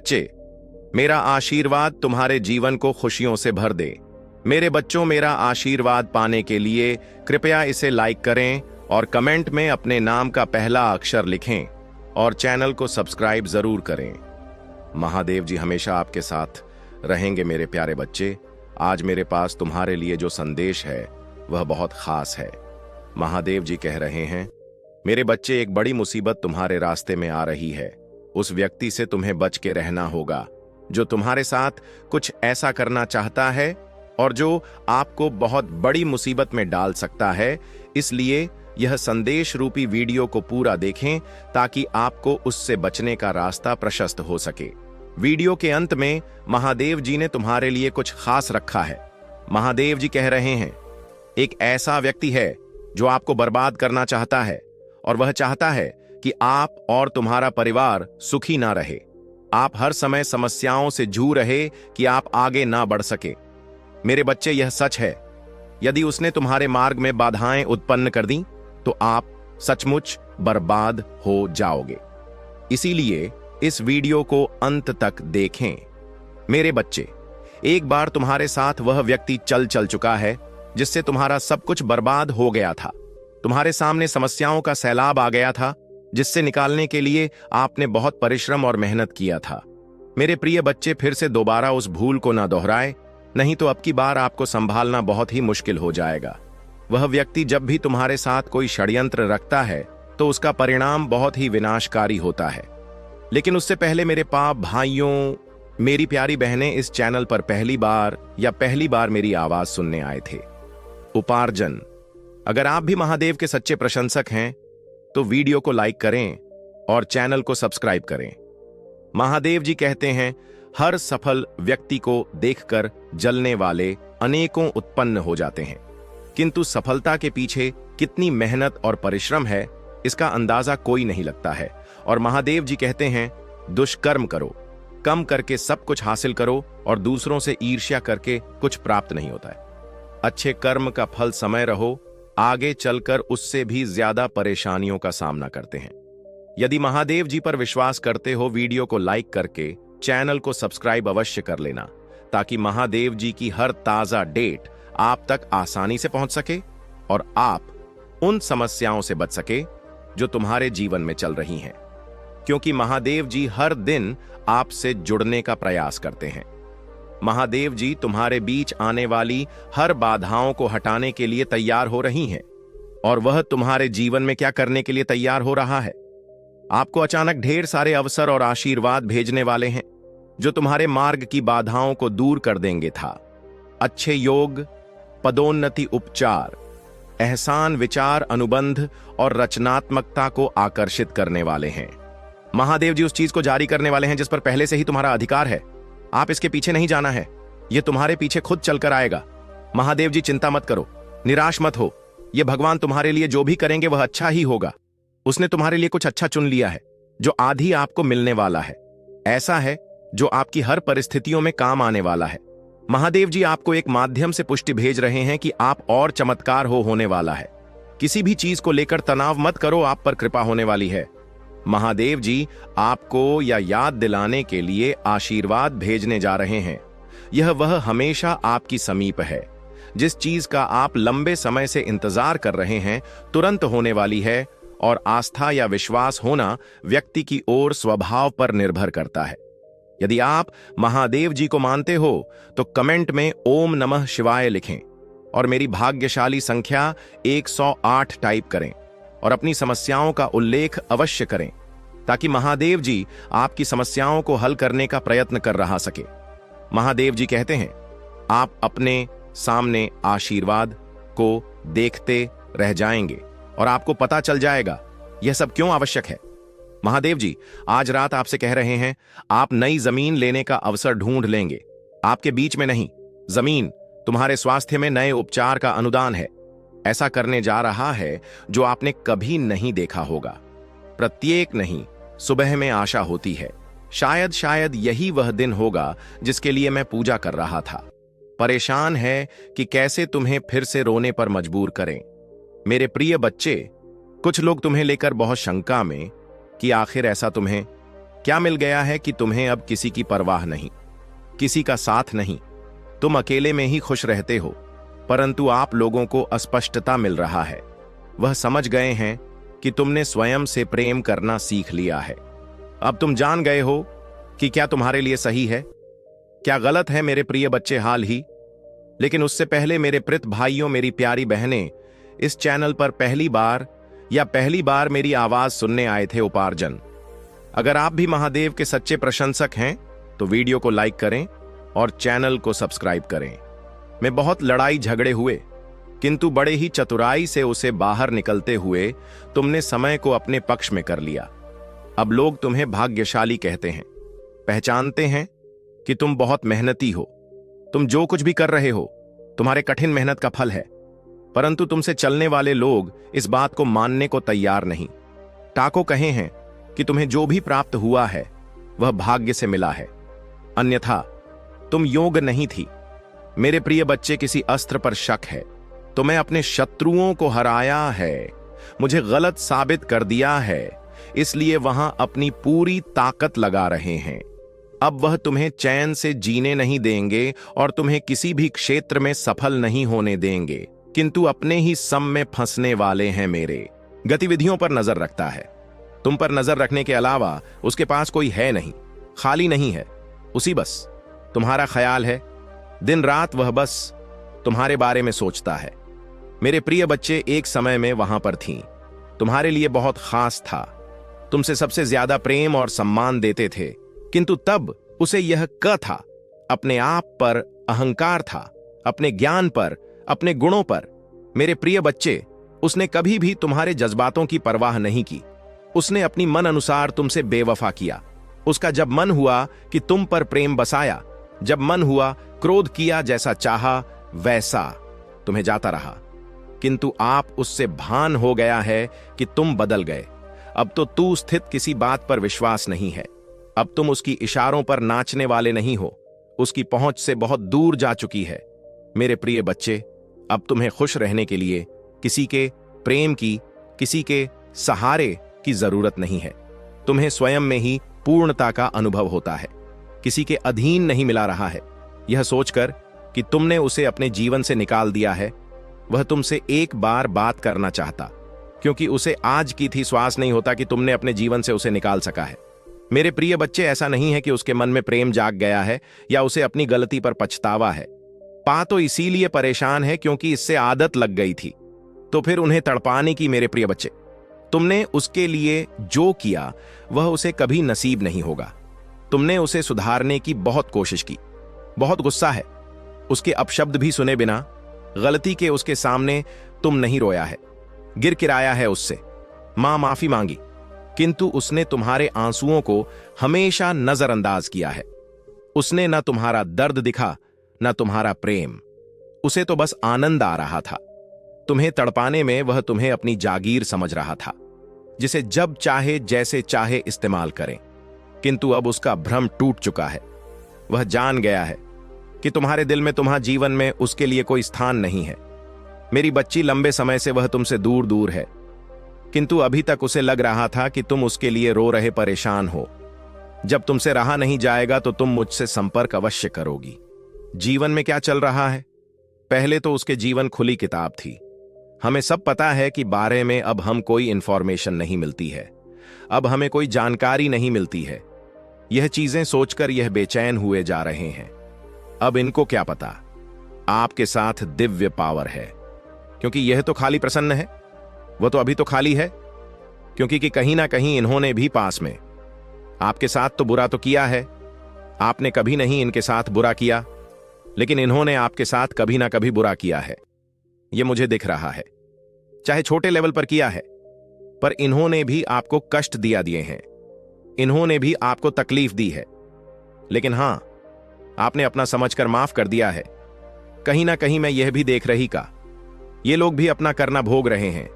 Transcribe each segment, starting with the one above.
बच्चे, मेरा आशीर्वाद तुम्हारे जीवन को खुशियों से भर दे। मेरे बच्चों, मेरा आशीर्वाद पाने के लिए कृपया इसे लाइक करें और कमेंट में अपने नाम का पहला अक्षर लिखें और चैनल को सब्सक्राइब जरूर करें। महादेव जी हमेशा आपके साथ रहेंगे मेरे प्यारे बच्चे। आज मेरे पास तुम्हारे लिए जो संदेश है वह बहुत खास है। महादेव जी कह रहे हैं, मेरे बच्चे, एक बड़ी मुसीबत तुम्हारे रास्ते में आ रही है। उस व्यक्ति से तुम्हें बच के रहना होगा जो तुम्हारे साथ कुछ ऐसा करना चाहता है और जो आपको बहुत बड़ी मुसीबत में डाल सकता है। इसलिए यह संदेश रूपी वीडियो को पूरा देखें ताकि आपको उससे बचने का रास्ता प्रशस्त हो सके। वीडियो के अंत में महादेव जी ने तुम्हारे लिए कुछ खास रखा है। महादेव जी कह रहे हैं, एक ऐसा व्यक्ति है जो आपको बर्बाद करना चाहता है और वह चाहता है कि आप और तुम्हारा परिवार सुखी ना रहे। आप हर समय समस्याओं से जूझ रहे कि आप आगे ना बढ़ सके। मेरे बच्चे, यह सच है। यदि उसने तुम्हारे मार्ग में बाधाएं उत्पन्न कर दी तो आप सचमुच बर्बाद हो जाओगे। इसीलिए इस वीडियो को अंत तक देखें। मेरे बच्चे, एक बार तुम्हारे साथ वह व्यक्ति चल चुका है जिससे तुम्हारा सब कुछ बर्बाद हो गया था। तुम्हारे सामने समस्याओं का सैलाब आ गया था जिससे निकालने के लिए आपने बहुत परिश्रम और मेहनत किया था। मेरे प्रिय बच्चे, फिर से दोबारा उस भूल को ना दोहराए, नहीं तो अब की बार आपको संभालना बहुत ही मुश्किल हो जाएगा। वह व्यक्ति जब भी तुम्हारे साथ कोई षड्यंत्र रखता है तो उसका परिणाम बहुत ही विनाशकारी होता है। लेकिन उससे पहले मेरे भाइयों, मेरी प्यारी बहनें, इस चैनल पर पहली बार मेरी आवाज सुनने आए थे। उपार्जन, अगर आप भी महादेव के सच्चे प्रशंसक हैं तो वीडियो को लाइक करें और चैनल को सब्सक्राइब करें। महादेव जी कहते हैं, हर सफल व्यक्ति को देखकर जलने वाले अनेकों उत्पन्न हो जाते हैं, किंतु सफलता के पीछे कितनी मेहनत और परिश्रम है इसका अंदाजा कोई नहीं लगता है। और महादेव जी कहते हैं, दुष्कर्म करो, कम करके सब कुछ हासिल करो और दूसरों से ईर्ष्या करके कुछ प्राप्त नहीं होता है। अच्छे कर्म का फल समय रहो, आगे चलकर उससे भी ज्यादा परेशानियों का सामना करते हैं। यदि महादेव जी पर विश्वास करते हो, वीडियो को लाइक करके चैनल को सब्सक्राइब अवश्य कर लेना ताकि महादेव जी की हर ताजा डेट आप तक आसानी से पहुंच सके और आप उन समस्याओं से बच सके जो तुम्हारे जीवन में चल रही हैं, क्योंकि महादेव जी हर दिन आपसे जुड़ने का प्रयास करते हैं। महादेव जी तुम्हारे बीच आने वाली हर बाधाओं को हटाने के लिए तैयार हो रही हैं और वह तुम्हारे जीवन में क्या करने के लिए तैयार हो रहा है। आपको अचानक ढेर सारे अवसर और आशीर्वाद भेजने वाले हैं जो तुम्हारे मार्ग की बाधाओं को दूर कर देंगे था। अच्छे योग, पदोन्नति, उपचार, एहसान, विचार, अनुबंध और रचनात्मकता को आकर्षित करने वाले हैं। महादेव जी उस चीज को जारी करने वाले हैं जिस पर पहले से ही तुम्हारा अधिकार है। आप इसके पीछे नहीं जाना है, यह तुम्हारे पीछे खुद चलकर आएगा। महादेव जी, चिंता मत करो, निराश मत हो। यह भगवान तुम्हारे लिए जो भी करेंगे वह अच्छा ही होगा। उसने तुम्हारे लिए कुछ अच्छा चुन लिया है जो आधी आपको मिलने वाला है। ऐसा है जो आपकी हर परिस्थितियों में काम आने वाला है। महादेव जी आपको एक माध्यम से पुष्टि भेज रहे हैं कि आप और चमत्कार होने वाला है। किसी भी चीज को लेकर तनाव मत करो, आप पर कृपा होने वाली है। महादेव जी आपको याद दिलाने के लिए आशीर्वाद भेजने जा रहे हैं। यह वह हमेशा आपकी समीप है। जिस चीज का आप लंबे समय से इंतजार कर रहे हैं तुरंत होने वाली है और आस्था या विश्वास होना व्यक्ति की ओर स्वभाव पर निर्भर करता है। यदि आप महादेव जी को मानते हो तो कमेंट में ओम नमः शिवाय लिखें और मेरी भाग्यशाली संख्या 108 टाइप करें और अपनी समस्याओं का उल्लेख अवश्य करें ताकि महादेव जी आपकी समस्याओं को हल करने का प्रयत्न कर रहा सके। महादेव जी कहते हैं, आप अपने सामने आशीर्वाद को देखते रह जाएंगे और आपको पता चल जाएगा यह सब क्यों आवश्यक है। महादेव जी आज रात आपसे कह रहे हैं, आप नई जमीन लेने का अवसर ढूंढ लेंगे। आपके बीच में नहीं, जमीन तुम्हारे स्वास्थ्य में नए उपचार का अनुदान है। ऐसा करने जा रहा है जो आपने कभी नहीं देखा होगा। प्रत्येक नहीं, सुबह में आशा होती है। शायद यही वह दिन होगा जिसके लिए मैं पूजा कर रहा था। परेशान है कि कैसे तुम्हें फिर से रोने पर मजबूर करें। मेरे प्रिय बच्चे, कुछ लोग तुम्हें लेकर बहुत शंका में कि आखिर ऐसा तुम्हें क्या मिल गया है कि तुम्हें अब किसी की परवाह नहीं, किसी का साथ नहीं। तुम अकेले में ही खुश रहते हो, परंतु आप लोगों को अस्पष्टता मिल रहा है। वह समझ गए हैं कि तुमने स्वयं से प्रेम करना सीख लिया है। अब तुम जान गए हो कि क्या तुम्हारे लिए सही है, क्या गलत है मेरे प्रिय बच्चे। हाल ही लेकिन उससे पहले मेरे प्रिय भाइयों, मेरी प्यारी बहनें, इस चैनल पर पहली बार मेरी आवाज सुनने आए थे उपार्जन। अगर आप भी महादेव के सच्चे प्रशंसक हैं तो वीडियो को लाइक करें और चैनल को सब्सक्राइब करें। मैं बहुत लड़ाई झगड़े हुए, किंतु बड़े ही चतुराई से उसे बाहर निकलते हुए तुमने समय को अपने पक्ष में कर लिया। अब लोग तुम्हें भाग्यशाली कहते हैं, पहचानते हैं कि तुम बहुत मेहनती हो। तुम जो कुछ भी कर रहे हो तुम्हारे कठिन मेहनत का फल है, परंतु तुमसे चलने वाले लोग इस बात को मानने को तैयार नहीं। टाको कहे हैं कि तुम्हें जो भी प्राप्त हुआ है वह भाग्य से मिला है, अन्यथा तुम योग्य नहीं थी। मेरे प्रिय बच्चे, किसी अस्त्र पर शक है। तुम्हें अपने शत्रुओं को हराया है, मुझे गलत साबित कर दिया है, इसलिए वहां अपनी पूरी ताकत लगा रहे हैं। अब वह तुम्हें चैन से जीने नहीं देंगे और तुम्हें किसी भी क्षेत्र में सफल नहीं होने देंगे, किंतु अपने ही सम में फंसने वाले हैं। मेरे गतिविधियों पर नजर रखता है, तुम पर नजर रखने के अलावा उसके पास कोई है नहीं, खाली नहीं है। उसी बस तुम्हारा ख्याल है, दिन रात वह बस तुम्हारे बारे में सोचता है। मेरे प्रिय बच्चे, एक समय में वहां पर थीं, तुम्हारे लिए बहुत खास था, तुमसे सबसे ज्यादा प्रेम और सम्मान देते थे, किंतु तब उसे यह था, अपने आप पर अहंकार था, अपने ज्ञान पर, अपने गुणों पर। मेरे प्रिय बच्चे, उसने कभी भी तुम्हारे जज्बातों की परवाह नहीं की। उसने अपनी मन अनुसार तुमसे बेवफा किया। उसका जब मन हुआ कि तुम पर प्रेम बसाया, जब मन हुआ क्रोध किया, जैसा चाहा वैसा तुम्हें जाता रहा, किंतु आप उससे भान हो गया है कि तुम बदल गए। अब तो तू स्थित किसी बात पर विश्वास नहीं है। अब तुम उसकी इशारों पर नाचने वाले नहीं हो, उसकी पहुंच से बहुत दूर जा चुकी है। मेरे प्रिय बच्चे, अब तुम्हें खुश रहने के लिए किसी के प्रेम की, किसी के सहारे की जरूरत नहीं है। तुम्हें स्वयं में ही पूर्णता का अनुभव होता है, किसी के अधीन नहीं मिला रहा है। यह सोचकर कि तुमने उसे अपने जीवन से निकाल दिया है, वह तुमसे एक बार बात करना चाहता, क्योंकि उसे आज की थी श्वास नहीं होता कि तुमने अपने जीवन से उसे निकाल सका है। मेरे प्रिय बच्चे, ऐसा नहीं है कि उसके मन में प्रेम जाग गया है या उसे अपनी गलती पर पछतावा है। पा तो इसीलिए परेशान है क्योंकि इससे आदत लग गई थी, तो फिर उन्हें तड़पाने की। मेरे प्रिय बच्चे, तुमने उसके लिए जो किया वह उसे कभी नसीब नहीं होगा। तुमने उसे सुधारने की बहुत कोशिश की, बहुत गुस्सा है, उसके अपशब्द भी सुने बिना, गलती के उसके सामने तुम नहीं रोया है, गिर किराया है उससे, मां माफी मांगी, किंतु उसने तुम्हारे आंसुओं को हमेशा नजरअंदाज किया है। उसने न तुम्हारा दर्द दिखा, न तुम्हारा प्रेम। उसे तो बस आनंद आ रहा था। तुम्हें तड़पाने में वह तुम्हें अपनी जागीर समझ रहा था, जिसे जब चाहे जैसे चाहे इस्तेमाल करें। किंतु अब उसका भ्रम टूट चुका है। वह जान गया है कि तुम्हारे दिल में, तुम्हारे जीवन में उसके लिए कोई स्थान नहीं है। मेरी बच्ची, लंबे समय से वह तुमसे दूर दूर है, किंतु अभी तक उसे लग रहा था कि तुम उसके लिए रो रहे, परेशान हो। जब तुमसे रहा नहीं जाएगा तो तुम मुझसे संपर्क अवश्य करोगी। जीवन में क्या चल रहा है? पहले तो उसके जीवन खुली किताब थी। हमें सब पता है कि बारे में अब हम कोई इंफॉर्मेशन नहीं मिलती है, अब हमें कोई जानकारी नहीं मिलती है। यह चीजें सोचकर यह बेचैन हुए जा रहे हैं। अब इनको क्या पता, आपके साथ दिव्य पावर है, क्योंकि यह तो खाली प्रसन्न है, वह तो अभी तो खाली है, क्योंकि कि कहीं ना कहीं इन्होंने भी पास में आपके साथ तो बुरा तो किया है। आपने कभी नहीं इनके साथ बुरा किया, लेकिन इन्होंने आपके साथ कभी ना कभी बुरा किया है। यह मुझे दिख रहा है, चाहे छोटे लेवल पर किया है, पर इन्होंने भी आपको कष्ट दिए हैं, इन्होंने भी आपको तकलीफ दी है। लेकिन हां, आपने अपना समझकर माफ कर दिया है। कहीं ना कहीं मैं यह भी देख रही का, ये लोग भी अपना करना भोग रहे हैं।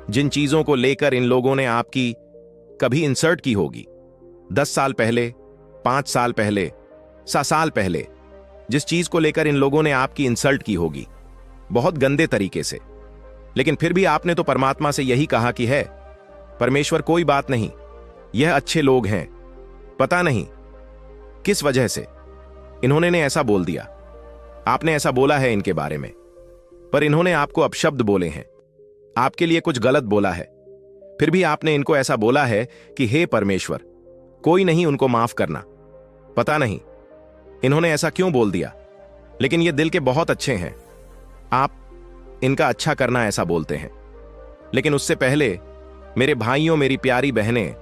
जिन चीजों को लेकर इन लोगों ने आपकी कभी इंसर्ट की होगी, 10 साल पहले, 5 साल पहले, 7 साल पहले, जिस चीज को लेकर इन लोगों ने आपकी इंसल्ट की होगी, बहुत गंदे तरीके से, लेकिन फिर भी आपने तो परमात्मा से यही कहा कि है परमेश्वर, कोई बात नहीं, यह अच्छे लोग हैं, पता नहीं किस वजह से इन्होंने ने ऐसा बोल दिया। आपने ऐसा बोला है इनके बारे में, पर इन्होंने आपको अपशब्द बोले हैं, आपके लिए कुछ गलत बोला है। फिर भी आपने इनको ऐसा बोला है कि हे परमेश्वर, कोई नहीं उनको माफ करना। पता नहीं इन्होंने ऐसा क्यों बोल दिया, लेकिन ये दिल के बहुत अच्छे हैं। आप इनका अच्छा करना ऐसा बोलते हैं। लेकिन उससे पहले मेरे भाइयों, मेरी प्यारी बहनें,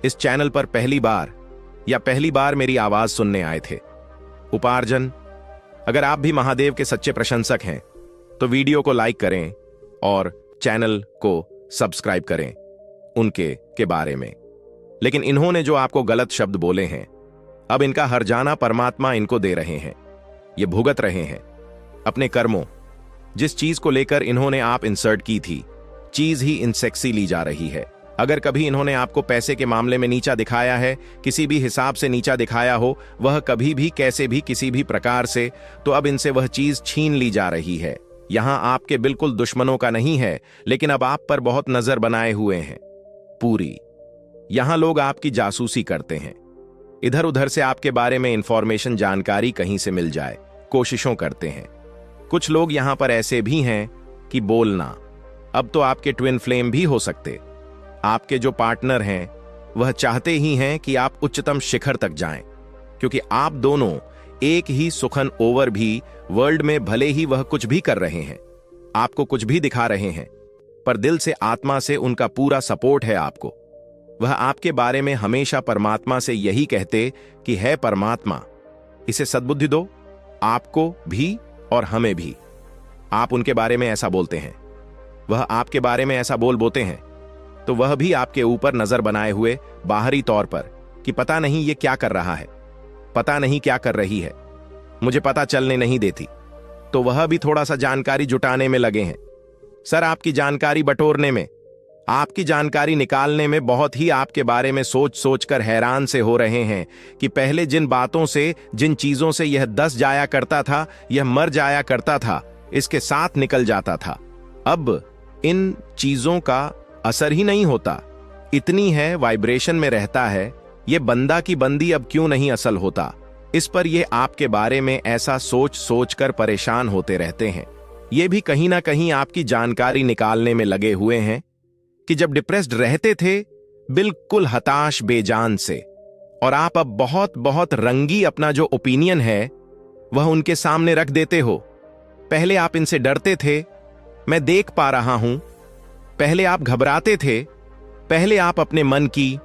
इस चैनल पर पहली बार मेरी आवाज सुनने आए थे। उपार्जन, अगर आप भी महादेव के सच्चे प्रशंसक हैं तो वीडियो को लाइक करें और चैनल को सब्सक्राइब करें उनके के बारे में। लेकिन इन्होंने जो आपको गलत शब्द बोले हैं, अब इनका हर्जाना परमात्मा इनको दे रहे हैं। ये भुगत रहे हैं अपने कर्मों। जिस चीज को लेकर इन्होंने आप इंसर्ट की थी, चीज ही इनसेक्सी ली जा रही है। अगर कभी इन्होंने आपको पैसे के मामले में नीचा दिखाया है, किसी भी हिसाब से नीचा दिखाया हो, वह कभी भी, कैसे भी, किसी भी प्रकार से, तो अब इनसे वह चीज छीन ली जा रही है। यहां आपके बिल्कुल दुश्मनों का नहीं है, लेकिन अब आप पर बहुत नजर बनाए हुए हैं पूरी। यहां लोग आपकी जासूसी करते हैं, इधर उधर से आपके बारे में इंफॉर्मेशन, जानकारी कहीं से मिल जाए, कोशिशों करते हैं। कुछ लोग यहां पर ऐसे भी हैं कि बोलना, अब तो आपके ट्विन फ्लेम भी हो सकते। आपके जो पार्टनर हैं वह चाहते ही हैं कि आप उच्चतम शिखर तक जाएं, क्योंकि आप दोनों एक ही सुखन ओवर भी वर्ल्ड में, भले ही वह कुछ भी कर रहे हैं, आपको कुछ भी दिखा रहे हैं, पर दिल से, आत्मा से उनका पूरा सपोर्ट है आपको। वह आपके बारे में हमेशा परमात्मा से यही कहते कि है परमात्मा, इसे सद्बुद्धि दो, आपको भी और हमें भी। आप उनके बारे में ऐसा बोलते हैं, वह आपके बारे में ऐसा बोलते हैं, तो वह भी आपके ऊपर नजर बनाए हुए बाहरी तौर पर कि पता नहीं ये क्या कर रहा है, पता नहीं क्या कर रही है, मुझे पता चलने नहीं देती, तो वह भी थोड़ा सा जानकारी जुटाने में लगे हैं। सर, आपकी जानकारी बटोरने में, आपकी जानकारी निकालने में बहुत ही आपके बारे में सोच सोच कर हैरान से हो रहे हैं कि पहले जिन बातों से, जिन चीजों से यह दस जाया करता था, यह मर जाया करता था, इसके साथ निकल जाता था, अब इन चीजों का असर ही नहीं होता। इतनी है वाइब्रेशन में रहता है, ये बंदा की बंदी अब क्यों नहीं असल होता। इस पर ये आपके बारे में ऐसा सोच सोच कर परेशान होते रहते हैं। ये भी कहीं ना कहीं आपकी जानकारी निकालने में लगे हुए हैं कि जब डिप्रेस्ड रहते थे, बिल्कुल हताश बेजान से, और आप अब बहुत बहुत रंगी अपना जो ओपिनियन है वह उनके सामने रख देते हो। पहले आप इनसे डरते थे, मैं देख पा रहा हूं। पहले आप घबराते थे, पहले आप अपने मन की